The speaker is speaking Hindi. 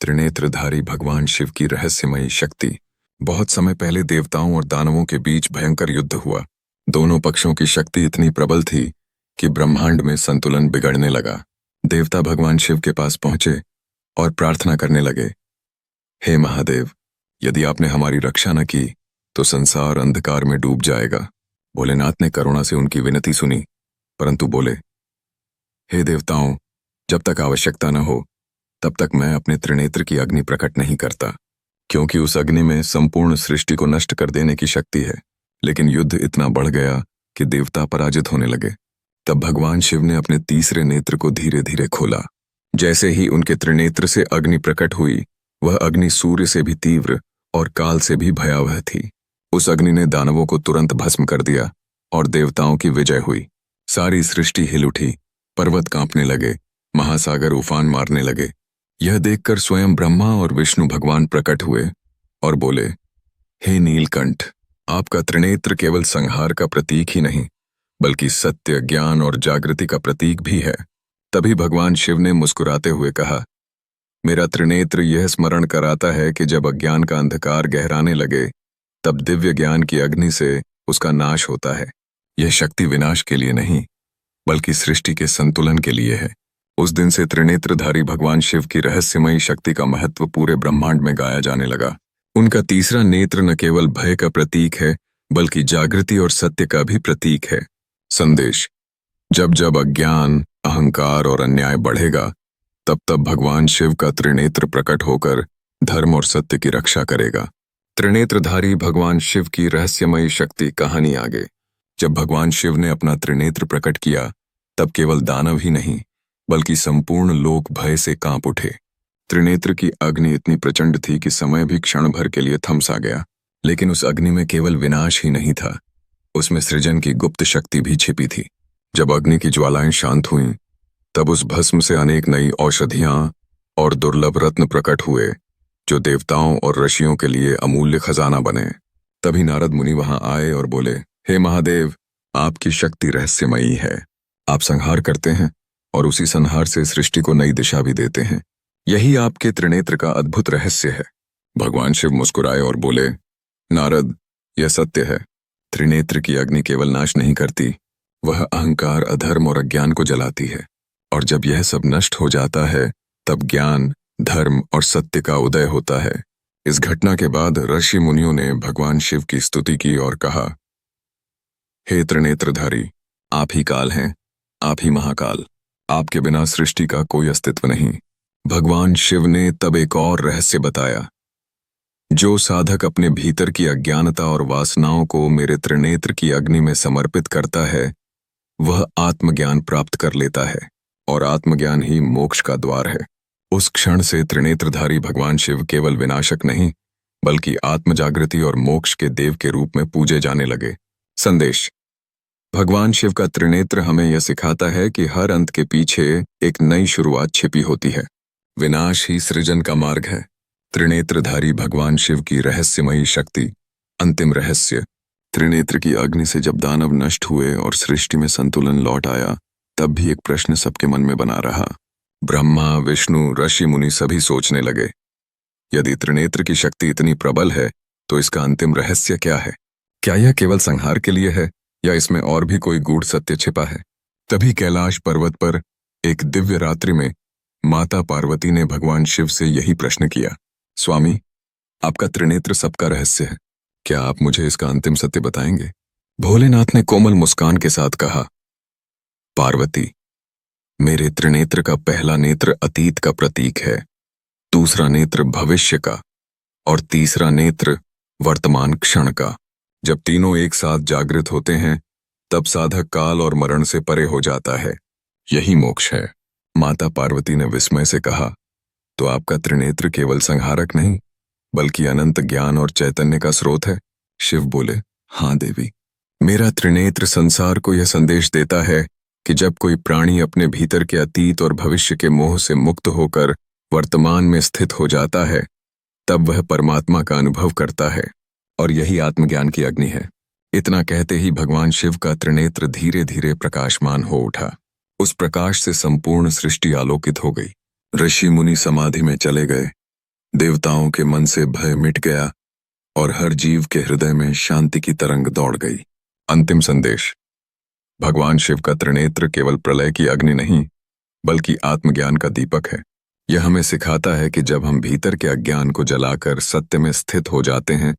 त्रिनेत्रधारी भगवान शिव की रहस्यमयी शक्ति। बहुत समय पहले देवताओं और दानवों के बीच भयंकर युद्ध हुआ। दोनों पक्षों की शक्ति इतनी प्रबल थी कि ब्रह्मांड में संतुलन बिगड़ने लगा। देवता भगवान शिव के पास पहुंचे और प्रार्थना करने लगे, हे महादेव, यदि आपने हमारी रक्षा न की तो संसार अंधकार में डूब जाएगा। भोलेनाथ ने करुणा से उनकी विनती सुनी, परंतु बोले, हे देवताओं, जब तक आवश्यकता न हो तब तक मैं अपने त्रिनेत्र की अग्नि प्रकट नहीं करता, क्योंकि उस अग्नि में संपूर्ण सृष्टि को नष्ट कर देने की शक्ति है। लेकिन युद्ध इतना बढ़ गया कि देवता पराजित होने लगे। तब भगवान शिव ने अपने तीसरे नेत्र को धीरे धीरे खोला। जैसे ही उनके त्रिनेत्र से अग्नि प्रकट हुई, वह अग्नि सूर्य से भी तीव्र और काल से भी भयावह थी। उस अग्नि ने दानवों को तुरंत भस्म कर दिया और देवताओं की विजय हुई। सारी सृष्टि हिल उठी, पर्वत कांपने लगे, महासागर उफान मारने लगे। यह देखकर स्वयं ब्रह्मा और विष्णु भगवान प्रकट हुए और बोले, हे नीलकंठ, आपका त्रिनेत्र केवल संहार का प्रतीक ही नहीं बल्कि सत्य, ज्ञान और जागृति का प्रतीक भी है। तभी भगवान शिव ने मुस्कुराते हुए कहा, मेरा त्रिनेत्र यह स्मरण कराता है कि जब अज्ञान का अंधकार गहराने लगे तब दिव्य ज्ञान की अग्नि से उसका नाश होता है। यह शक्ति विनाश के लिए नहीं बल्कि सृष्टि के संतुलन के लिए है। उस दिन से त्रिनेत्रधारी भगवान शिव की रहस्यमयी शक्ति का महत्व पूरे ब्रह्मांड में गाया जाने लगा। उनका तीसरा नेत्र न केवल भय का प्रतीक है बल्कि जागृति और सत्य का भी प्रतीक है। संदेश: जब जब अज्ञान, अहंकार और अन्याय बढ़ेगा तब तब भगवान शिव का त्रिनेत्र प्रकट होकर धर्म और सत्य की रक्षा करेगा। त्रिनेत्रधारी भगवान शिव की रहस्यमयी शक्ति कहानी आगे। जब भगवान शिव ने अपना त्रिनेत्र प्रकट किया तब केवल दानव ही नहीं बल्कि संपूर्ण लोक भय से कांप उठे। त्रिनेत्र की अग्नि इतनी प्रचंड थी कि समय भी क्षण भर के लिए थम सा गया। लेकिन उस अग्नि में केवल विनाश ही नहीं था, उसमें सृजन की गुप्त शक्ति भी छिपी थी। जब अग्नि की ज्वालाएं शांत हुईं, तब उस भस्म से अनेक नई औषधियां और दुर्लभ रत्न प्रकट हुए, जो देवताओं और ऋषियों के लिए अमूल्य खजाना बने। तभी नारद मुनि वहां आए और बोले, हे महादेव, आपकी शक्ति रहस्यमयी है। आप संहार करते हैं और उसी संहार से सृष्टि को नई दिशा भी देते हैं। यही आपके त्रिनेत्र का अद्भुत रहस्य है। भगवान शिव मुस्कुराए और बोले, नारद, यह सत्य है। त्रिनेत्र की अग्नि केवल नाश नहीं करती, वह अहंकार, अधर्म और अज्ञान को जलाती है। और जब यह सब नष्ट हो जाता है तब ज्ञान, धर्म और सत्य का उदय होता है। इस घटना के बाद ऋषि मुनियों ने भगवान शिव की स्तुति की और कहा, हे त्रिनेत्रधारी, आप ही काल हैं, आप ही महाकाल। आपके बिना सृष्टि का कोई अस्तित्व नहीं। भगवान शिव ने तब एक और रहस्य बताया, जो साधक अपने भीतर की अज्ञानता और वासनाओं को मेरे त्रिनेत्र की अग्नि में समर्पित करता है, वह आत्मज्ञान प्राप्त कर लेता है और आत्मज्ञान ही मोक्ष का द्वार है। उस क्षण से त्रिनेत्रधारी भगवान शिव केवल विनाशक नहीं बल्कि आत्मजागृति और मोक्ष के देव के रूप में पूजे जाने लगे। संदेश: भगवान शिव का त्रिनेत्र हमें यह सिखाता है कि हर अंत के पीछे एक नई शुरुआत छिपी होती है। विनाश ही सृजन का मार्ग है। त्रिनेत्रधारी भगवान शिव की रहस्यमयी शक्ति। अंतिम रहस्य: त्रिनेत्र की अग्नि से जब दानव नष्ट हुए और सृष्टि में संतुलन लौट आया, तब भी एक प्रश्न सबके मन में बना रहा। ब्रह्मा, विष्णु, ऋषि मुनि सभी सोचने लगे, यदि त्रिनेत्र की शक्ति इतनी प्रबल है तो इसका अंतिम रहस्य क्या है? क्या यह केवल संहार के लिए है या इसमें और भी कोई गूढ़ सत्य छिपा है? तभी कैलाश पर्वत पर एक दिव्य रात्रि में माता पार्वती ने भगवान शिव से यही प्रश्न किया, स्वामी, आपका त्रिनेत्र सबका रहस्य है, क्या आप मुझे इसका अंतिम सत्य बताएंगे? भोलेनाथ ने कोमल मुस्कान के साथ कहा, पार्वती, मेरे त्रिनेत्र का पहला नेत्र अतीत का प्रतीक है, दूसरा नेत्र भविष्य का और तीसरा नेत्र वर्तमान क्षण का। जब तीनों एक साथ जागृत होते हैं तब साधक काल और मरण से परे हो जाता है। यही मोक्ष है। माता पार्वती ने विस्मय से कहा, तो आपका त्रिनेत्र केवल संहारक नहीं बल्कि अनंत ज्ञान और चैतन्य का स्रोत है? शिव बोले, हाँ देवी, मेरा त्रिनेत्र संसार को यह संदेश देता है कि जब कोई प्राणी अपने भीतर के अतीत और भविष्य के मोह से मुक्त होकर वर्तमान में स्थित हो जाता है, तब वह परमात्मा का अनुभव करता है और यही आत्मज्ञान की अग्नि है। इतना कहते ही भगवान शिव का त्रिनेत्र धीरे धीरे प्रकाशमान हो उठा। उस प्रकाश से संपूर्ण सृष्टि आलोकित हो गई। ऋषि मुनि समाधि में चले गए देवताओं के मन से भय मिट गया और हर जीव के हृदय में शांति की तरंग दौड़ गई। अंतिम संदेश। भगवान शिव का त्रिनेत्र केवल प्रलय की अग्नि नहीं, बल्कि आत्मज्ञान का दीपक है। यह हमें सिखाता है कि जब हम भीतर के अज्ञान को जलाकर सत्य में स्थित हो जाते हैं,